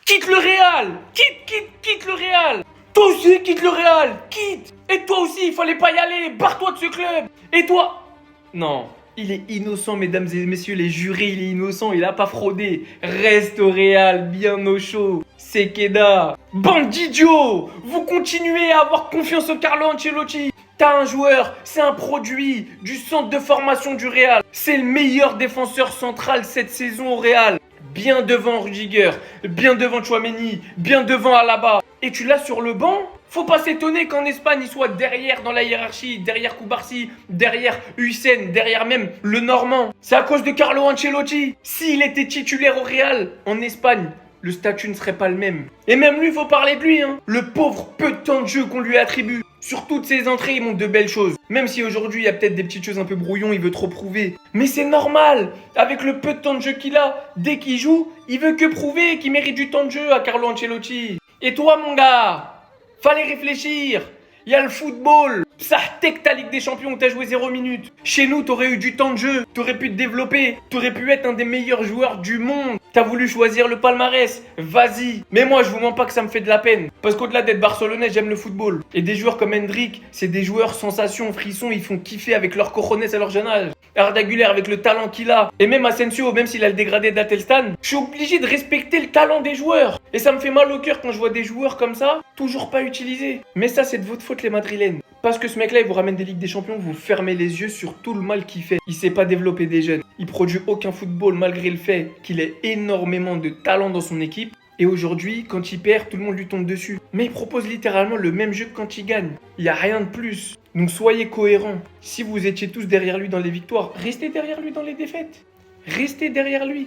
Quitte le Real. Quitte le Real. Toi aussi, quitte le Real. Quitte. Et toi aussi, il fallait pas y aller. Barre-toi de ce club. Et toi... Non, il est innocent, mesdames et messieurs les jurés, il est innocent, il a pas fraudé. Reste au Real, bien au chaud. Sekeda. Bande d'idiots. Vous continuez à avoir confiance au Carlo Ancelotti. T'as un joueur, c'est un produit du centre de formation du Real. C'est le meilleur défenseur central cette saison au Real. Bien devant Rudiger, bien devant Tchouaméni, bien devant Alaba. Et tu l'as sur le banc? Faut pas s'étonner qu'en Espagne il soit derrière dans la hiérarchie, derrière Koubarsi, derrière Hussein, derrière même le Normand. C'est à cause de Carlo Ancelotti. S'il était titulaire au Real en Espagne, le statut ne serait pas le même. Et même lui, faut parler de lui, hein. Le pauvre peu de temps de jeu qu'on lui attribue. Sur toutes ses entrées, il montre de belles choses. Même si aujourd'hui, il y a peut-être des petites choses un peu brouillon, il veut trop prouver. Mais c'est normal. Avec le peu de temps de jeu qu'il a, dès qu'il joue, il veut que prouver qu'il mérite du temps de jeu à Carlo Ancelotti. Et toi, mon gars, fallait réfléchir. Il y a le football. Ça t'es que ta Ligue des Champions où t'as joué 0 minutes. Chez nous, t'aurais eu du temps de jeu. T'aurais pu te développer. T'aurais pu être un des meilleurs joueurs du monde. T'as voulu choisir le palmarès. Vas-y. Mais moi, je vous mens pas que ça me fait de la peine. Parce qu'au-delà d'être barcelonais, j'aime le football. Et des joueurs comme Hendrik, c'est des joueurs sensations, frissons. Ils font kiffer avec leur cojones à leur jeune âge. Arda Güler avec le talent qu'il a. Et même Asensio, même s'il a le dégradé d'Atelstan, je suis obligé de respecter le talent des joueurs. Et ça me fait mal au cœur quand je vois des joueurs comme ça, toujours pas utilisés. Mais ça, c'est de votre faute, les Madrilènes. Parce que ce mec-là, il vous ramène des Ligues des Champions, vous fermez les yeux sur tout le mal qu'il fait. Il sait pas développer des jeunes. Il produit aucun football malgré le fait qu'il ait énormément de talent dans son équipe. Et aujourd'hui, quand il perd, tout le monde lui tombe dessus. Mais il propose littéralement le même jeu que quand il gagne. Il n'y a rien de plus. Donc soyez cohérents. Si vous étiez tous derrière lui dans les victoires, restez derrière lui dans les défaites. Restez derrière lui.